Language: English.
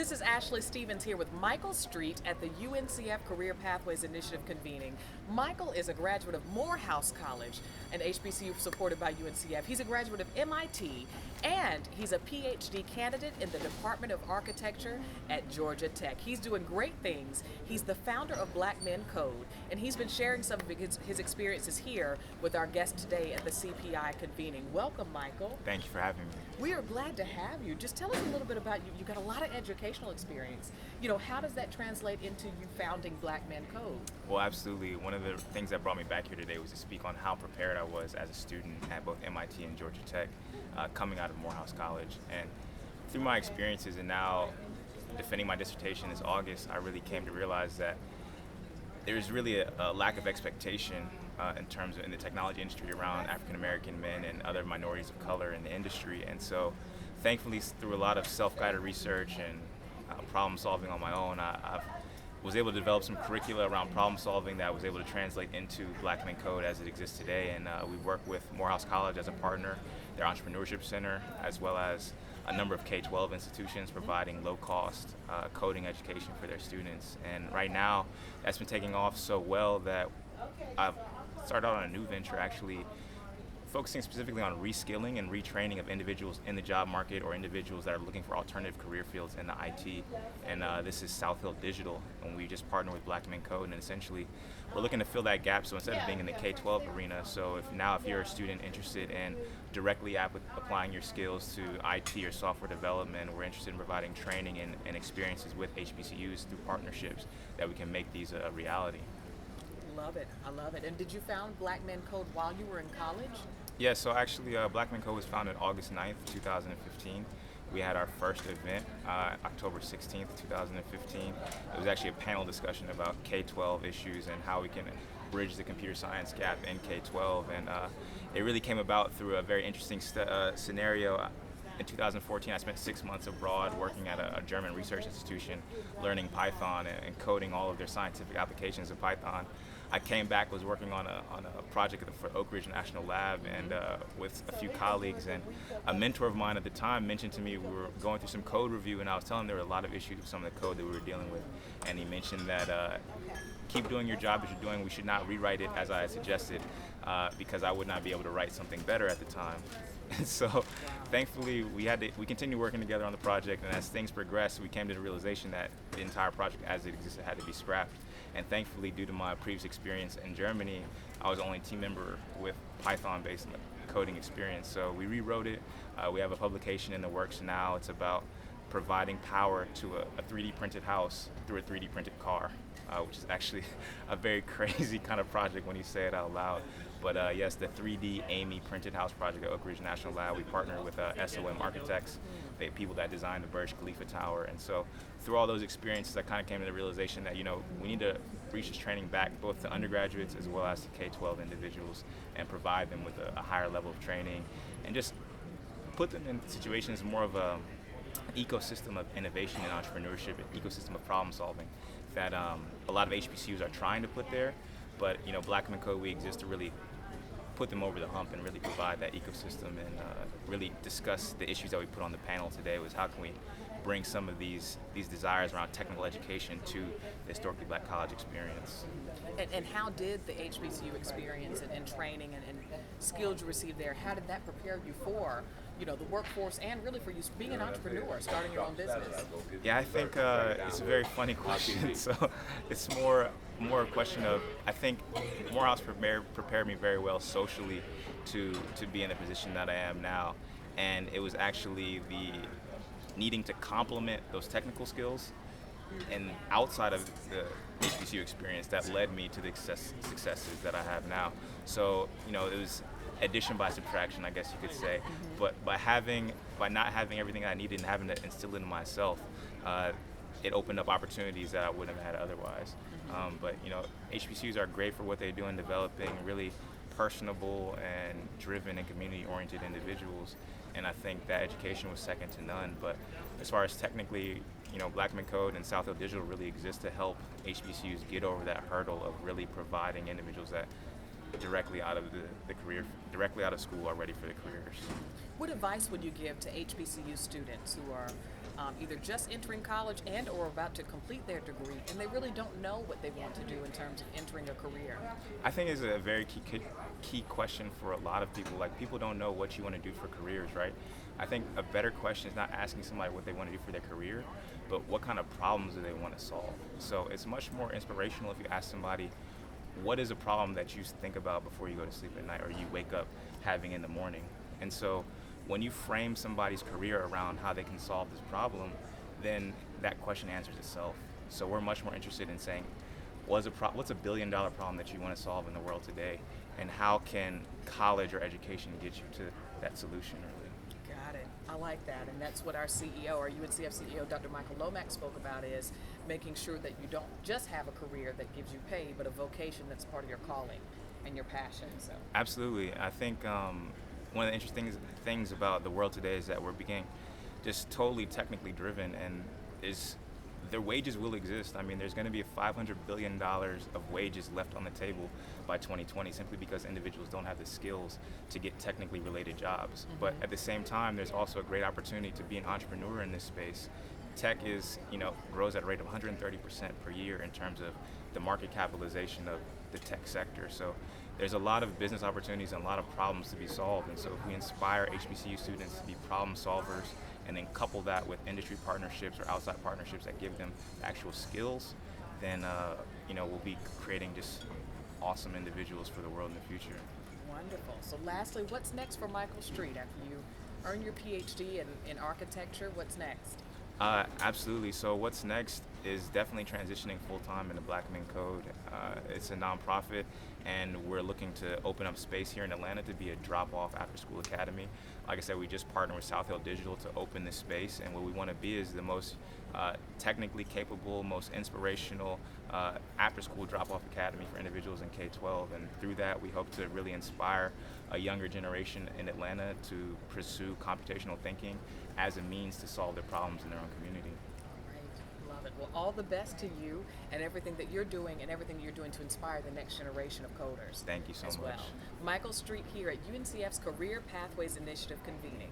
This is Ashley Stevens here with Michael Street at the UNCF Career Pathways Initiative convening. Michael is a graduate of Morehouse College, an HBCU supported by UNCF. He's a graduate of MIT, and he's a PhD candidate in the Department of Architecture at Georgia Tech. He's doing great things. He's the founder of Black Men Code, and he's been sharing some of his experiences here with our guest today at the CPI convening. Welcome, Michael. Thank you for having me. We are glad to have you. Just tell us a little bit about you. You've got a lot of educational experience. How does that translate into you founding Black Men Code? Well, absolutely. One of the things that brought me back here today was to speak on how prepared I was as a student at both MIT and Georgia Tech, coming out of Morehouse College. And through my experiences and now defending my dissertation this August, I really came to realize that there's really a lack of expectation in the technology industry around African American men and other minorities of color in the industry. And so thankfully, through a lot of self-guided research and problem solving on my own, I was able to develop some curricula around problem solving that I was able to translate into Black Men Code as it exists today. And we work with Morehouse College as a partner, their entrepreneurship center, as well as a number of K-12 institutions providing low-cost coding education for their students. And right now, that's been taking off so well that I've started out on a new venture, actually focusing specifically on reskilling and retraining of individuals in the job market or individuals that are looking for alternative career fields in the IT. And this is South Hill Digital, and we just partner with Black Men Code, and essentially we're looking to fill that gap. So instead of being in the K-12 arena, so if you're a student interested in directly applying your skills to IT or software development, we're interested in providing training and experiences with HBCUs through partnerships that we can make these a reality. Love it. I love it. And did you found Black Men Code while you were in college? Yeah, so actually Black Men Code was founded August 9th, 2015. We had our first event October 16th, 2015. It was actually a panel discussion about K-12 issues and how we can bridge the computer science gap in K-12. And it really came about through a very interesting scenario. In 2014, I spent 6 months abroad working at a German research institution, learning Python and coding all of their scientific applications of Python. I came back, was working on a project for Oak Ridge National Lab and with a few colleagues, and a mentor of mine at the time mentioned to me, we were going through some code review, and I was telling him there were a lot of issues with some of the code that we were dealing with, and he mentioned that keep doing your job as you're doing. We should not rewrite it as I had suggested because I would not be able to write something better at the time. And so thankfully we continued working together on the project, and as things progressed, we came to the realization that the entire project as it existed had to be scrapped. And thankfully, due to my previous experience in Germany, I was the only team member with Python-based coding experience. So we rewrote it. We have a publication in the works now. It's about providing power to a 3D printed house through a 3D printed car, which is actually a very crazy kind of project when you say it out loud. But yes, the 3D Amy printed house project at Oak Ridge National Lab, we partner with SOM Architects, the people that designed the Burj Khalifa Tower. And so through all those experiences, I kind of came to the realization that, we need to reach this training back both to undergraduates as well as to K-12 individuals and provide them with a higher level of training and just put them in situations more of an ecosystem of innovation and entrepreneurship, an ecosystem of problem solving that a lot of HBCUs are trying to put there. But Black Men Code, we exist to really put them over the hump and really provide that ecosystem and really discuss the issues that we put on the panel today. Was how can we bring some of these desires around technical education to the historically Black college experience. And how did the HBCU experience and training and skills you received there, how did that prepare you for the workforce and really for you being an entrepreneur, starting your own business? Yeah, I think it's a very funny question. So it's more a question of, I think Morehouse prepared me very well socially to be in the position that I am now. And it was actually the needing to complement those technical skills and outside of the HBCU experience that led me to the successes that I have now. So, it was addition by subtraction, I guess you could say. But by not having everything I needed and having to instill it in myself, it opened up opportunities that I wouldn't have had otherwise. But HBCUs are great for what they do in developing really personable and driven and community-oriented individuals, and I think that education was second to none. But as far as technically, Black Men Code and South Hill Digital really exist to help HBCUs get over that hurdle of really providing individuals that directly out of directly out of school are ready for their careers. What advice would you give to HBCU students who are either just entering college and or about to complete their degree, and they really don't know what they want to do in terms of entering a career? I think it's a very key question for a lot of people. Like, people don't know what you want to do for careers, right? I think a better question is not asking somebody what they want to do for their career, but what kind of problems do they want to solve. So it's much more inspirational if you ask somebody, what is a problem that you think about before you go to sleep at night or you wake up having in the morning? And so when you frame somebody's career around how they can solve this problem, then that question answers itself. So we're much more interested in saying, what's a billion-dollar problem that you want to solve in the world today, and how can college or education get you to that solution, really? Got it. I like that, and that's what our CEO, our UNCF CEO, Dr. Michael Lomax, spoke about, is making sure that you don't just have a career that gives you pay, but a vocation that's part of your calling and your passion. So Absolutely. I think one of the interesting things about the world today is that we're being just totally technically driven, and their wages will exist. I mean, there's going to be $500 billion of wages left on the table by 2020 simply because individuals don't have the skills to get technically related jobs. Mm-hmm. But at the same time, there's also a great opportunity to be an entrepreneur in this space. Tech grows at a rate of 130% per year in terms of the market capitalization of the tech sector. So there's a lot of business opportunities and a lot of problems to be solved. And so if we inspire HBCU students to be problem solvers and then couple that with industry partnerships or outside partnerships that give them actual skills, then we'll be creating just awesome individuals for the world in the future. wonderful. So lastly, what's next for Michael Street after you earn your PhD in architecture? What's next? Absolutely. So what's next is definitely transitioning full-time into Black Men Code. It's a nonprofit, and we're looking to open up space here in Atlanta to be a drop-off after-school academy. Like I said, we just partnered with South Hill Digital to open this space, and what we want to be is the most technically capable, most inspirational after-school drop-off academy for individuals in K-12. And through that, we hope to really inspire a younger generation in Atlanta to pursue computational thinking as a means to solve their problems in their own community. Great, love it. Well, all the best to you and everything that you're doing to inspire the next generation of coders. Thank you so much. Well. Michael Street here at UNCF's Career Pathways Initiative convening.